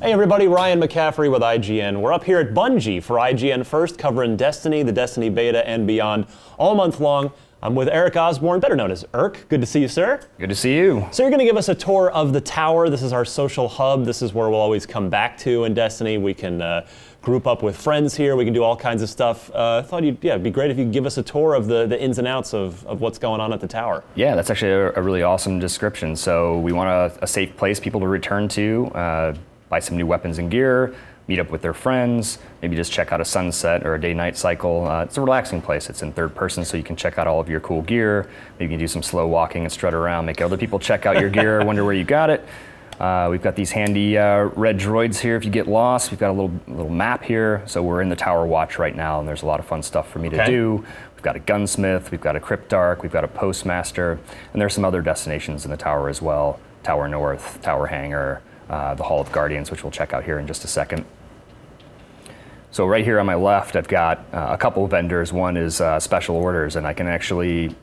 Hey everybody, Ryan McCaffrey with IGN. We're up here at Bungie for IGN First, covering Destiny, the Destiny beta, and beyond all month long. I'm with Eric Osborn, better known as Erk. Good to see you, sir. Good to see you. So you're going to give us a tour of the tower. This is our social hub. This is where we'll always come back to in Destiny. We can group up with friends here. We can do all kinds of stuff. I thought it'd be great if you could give us a tour of the ins and outs of what's going on at the tower. Yeah, that's actually a really awesome description. So we want a safe place people to return to, buy some new weapons and gear, meet up with their friends, maybe just check out a sunset or a day-night cycle. It's a relaxing place. It's in third person, so you can check out all of your cool gear. Maybe you can do some slow walking and strut around, make other people check out your gear, wonder where you got it. We've got these handy red droids here if you get lost. We've got a little map here. So we're in the Tower Watch right now, and there's a lot of fun stuff for me to do. We've got a gunsmith, we've got a cryptarch, we've got a postmaster, and there's some other destinations in the tower as well. Tower North, Tower Hangar, the Hall of Guardians, which we'll check out here in just a second. So right here on my left, I've got a couple of vendors. One is special orders, and I can actually,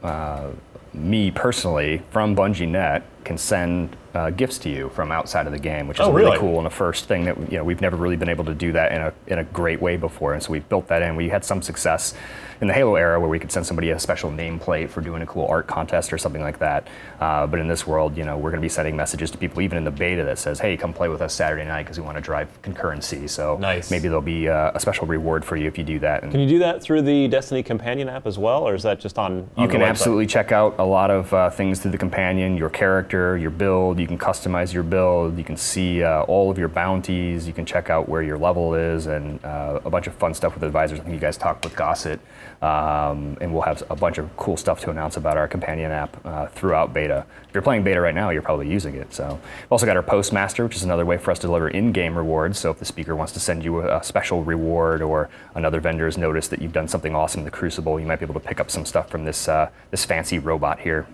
me personally, from Bungie Net, can send gifts to you from outside of the game, which is really cool, and the first thing that we've never really been able to do that in a great way before, and so we've built that in. We had some success in the Halo era where we could send somebody a special nameplate for doing a cool art contest or something like that. But in this world, we're going to be sending messages to people even in the beta that says, "Hey, come play with us Saturday night because we want to drive concurrency." So maybe there'll be a special reward for you if you do that. And can you do that through the Destiny companion app as well, or is that just on You can the website? Absolutely check out a lot of things through the companion, your character, your build. You can customize your build. You can see all of your bounties. You can check out where your level is, and a bunch of fun stuff with advisors. I think you guys talked with Gossett, and we'll have a bunch of cool stuff to announce about our companion app throughout beta. If you're playing beta right now, you're probably using it. So we've also got our postmaster, which is another way for us to deliver in-game rewards. So if the speaker wants to send you a special reward, or another vendor's noticed that you've done something awesome in the Crucible, you might be able to pick up some stuff from this this fancy robot here.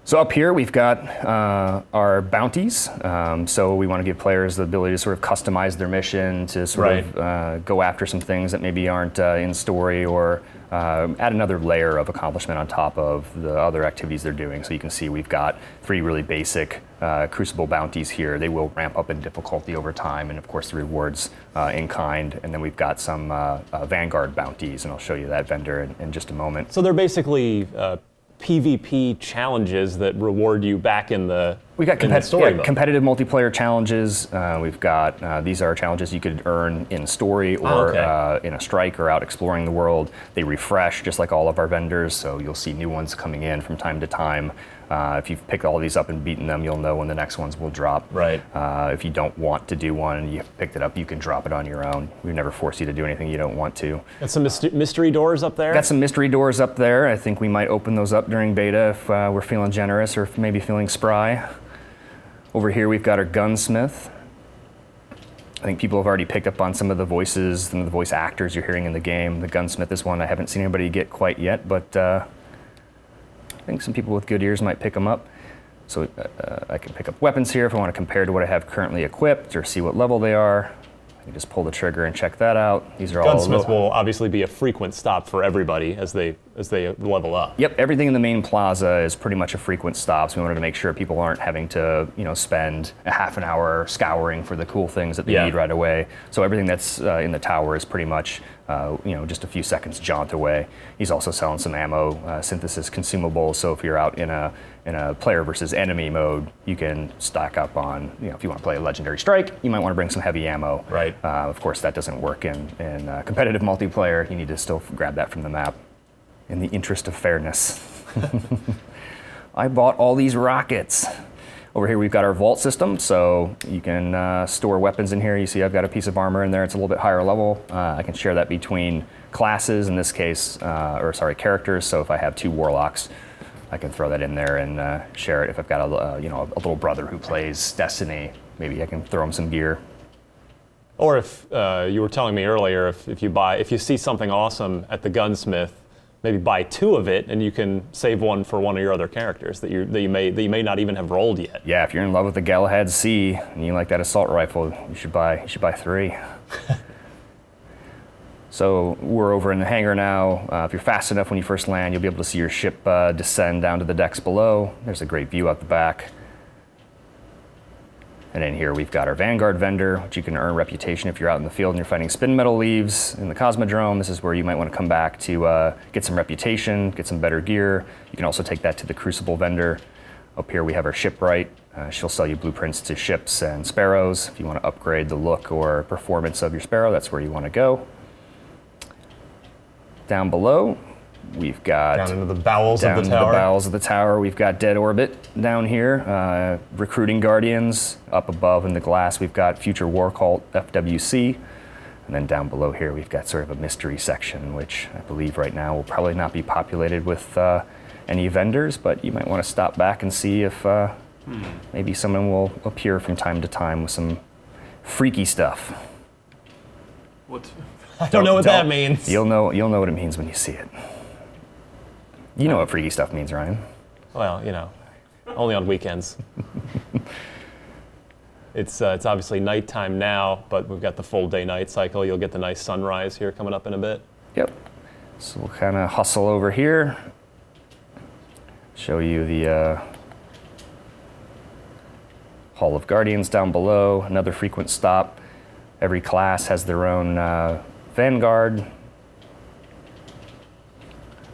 So up here we've got our bounties. So we want to give players the ability to sort of customize their mission, to sort of go after some things that maybe aren't in story, or add another layer of accomplishment on top of the other activities they're doing. So you can see we've got 3 really basic Crucible bounties here. They will ramp up in difficulty over time, and of course the rewards in kind. And then we've got some Vanguard bounties, and I'll show you that vendor in just a moment. So they're basically PvP challenges that reward you back in the We've got competitive multiplayer challenges. We've got these are challenges you could earn in story or in a strike or out exploring the world. They refresh just like all of our vendors, so you'll see new ones coming in from time to time. If you've picked all these up and beaten them, you'll know when the next ones will drop. If you don't want to do one and you've picked it up, you can drop it on your own. We've never forced you to do anything you don't want to. Got some mystery doors up there? Got some mystery doors up there. I think we might open those up during beta if we're feeling generous, or if maybe feeling spry. Over here we've got our gunsmith. I think people have already picked up on some of the voices, some of the voice actors you're hearing in the game. The gunsmith is one I haven't seen anybody get quite yet, but I think some people with good ears might pick them up. So I can pick up weapons here if I want to compare to what I have currently equipped, or see what level they are. I can just pull the trigger and check that out. These are all Gunsmith will obviously be a frequent stop for everybody as they level up. Yep, everything in the main plaza is pretty much a frequent stop. So we wanted to make sure people aren't having to, spend a half an hour scouring for the cool things that they need right away. So everything that's in the tower is pretty much, just a few seconds jaunt away. He's also selling some ammo synthesis consumables. So if you're out in a player versus enemy mode, you can stack up on, if you want to play a legendary strike, you might want to bring some heavy ammo. Of course, that doesn't work in competitive multiplayer. You need to still grab that from the map. In the interest of fairness. I bought all these rockets. Over here we've got our vault system, so you can store weapons in here. You see I've got a piece of armor in there. It's a little bit higher level. I can share that between classes, in this case, characters. So if I have 2 warlocks, I can throw that in there and share it. If I've got a little brother who plays Destiny, maybe I can throw him some gear. Or if you were telling me earlier, if you see something awesome at the gunsmith, maybe buy 2 of it, and you can save one for one of your other characters that you may not even have rolled yet. Yeah, if you're in love with the Galahad C and you like that assault rifle, you should buy 3. So we're over in the hangar now. If you're fast enough when you first land, you'll be able to see your ship descend down to the decks below. There's a great view out the back. And in here we've got our Vanguard vendor, which you can earn reputation if you're out in the field and you're fighting spin metal leaves in the Cosmodrome. This is where you might want to come back to get some reputation, get some better gear. You can also take that to the Crucible vendor. Up here we have our shipwright. She'll sell you blueprints to ships and sparrows. If you want to upgrade the look or performance of your sparrow, that's where you want to go. Down below, we've got down into the bowels of the tower. Down into the bowels of the tower, we've got Dead Orbit down here, recruiting guardians. Up above in the glass, we've got Future War Cult, FWC. And then down below here, we've got sort of a mystery section, which I believe right now will probably not be populated with any vendors, but you might want to stop back and see if maybe someone will appear from time to time with some freaky stuff. What? I don't know what that means. You'll know what it means when you see it. You know what freaky stuff means, Ryan. Well, you know, only on weekends. It's obviously nighttime now, but we've got the full day-night cycle. You'll get the nice sunrise here coming up in a bit. Yep. So we'll kind of hustle over here. Show you the Hall of Guardians down below. Another frequent stop. Every class has their own Vanguard.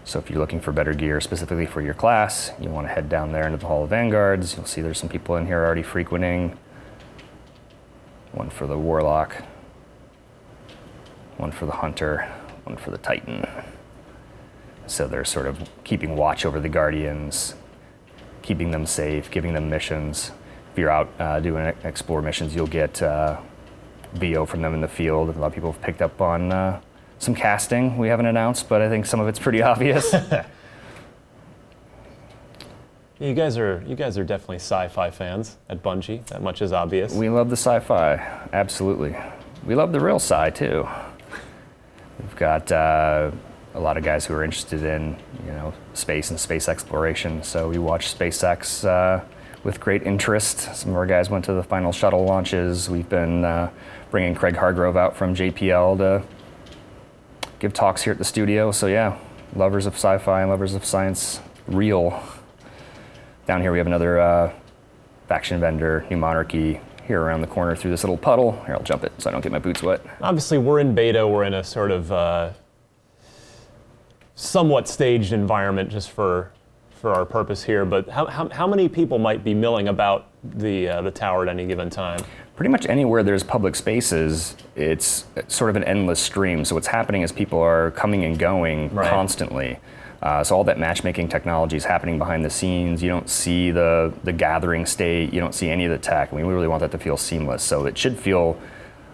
So if you're looking for better gear specifically for your class, you want to head down there into the Hall of Vanguards. You'll see there's some people in here already frequenting. One for the Warlock, one for the Hunter, one for the Titan. So they're sort of keeping watch over the Guardians, keeping them safe, giving them missions. If you're out doing explore missions, you'll get VO from them in the field. A lot of people have picked up on some casting we haven't announced, but I think some of it's pretty obvious. You guys are definitely sci-fi fans at Bungie. That much is obvious. We love the sci-fi, absolutely. We love the real sci too. We've got a lot of guys who are interested in, you know, space and space exploration. So we watch SpaceX with great interest. Some of our guys went to the final shuttle launches. We've been bringing Craig Hargrove out from JPL to give talks here at the studio. So yeah, lovers of sci-fi and lovers of science, real. Down here we have another faction vendor, New Monarchy, here around the corner through this little puddle. Here, I'll jump it so I don't get my boots wet. Obviously, we're in beta. We're in a sort of somewhat staged environment just for our purpose here. But how many people might be milling about the tower at any given time? Pretty much anywhere there's public spaces, it's sort of an endless stream. So what's happening is people are coming and going constantly. So all that matchmaking technology is happening behind the scenes. You don't see the gathering state. You don't see any of the tech. We really want that to feel seamless. So it should feel,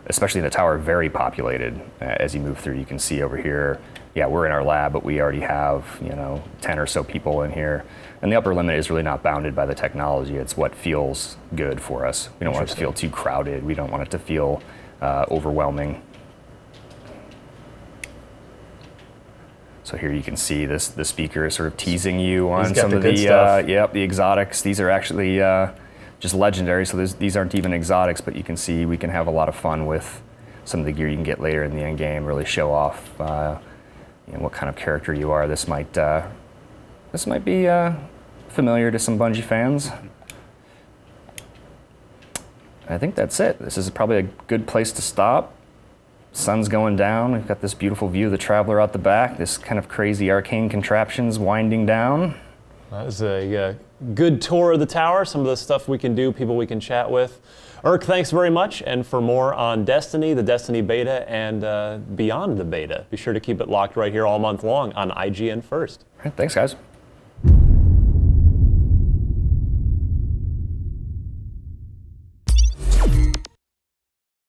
especially in the tower, very populated as you move through. You can see over here, yeah, we're in our lab, but we already have, you know, 10 or so people in here. And the upper limit is really not bounded by the technology. It's what feels good for us. We don't want it to feel too crowded. We don't want it to feel overwhelming. So here you can see the speaker is sort of teasing you on some of the exotics. These are actually just legendary, so these aren't even exotics, but you can see we can have a lot of fun with some of the gear you can get later in the end game, really show off you know, what kind of character you are. This might be familiar to some Bungie fans. I think that's it. This is probably a good place to stop. Sun's going down. We've got this beautiful view of the Traveler out the back. This kind of crazy arcane contraptions winding down. That was a good tour of the tower. Some of the stuff we can do, people we can chat with. Erk, thanks very much. And for more on Destiny, the Destiny beta, and beyond the beta, be sure to keep it locked right here all month long on IGN First. All right, thanks, guys.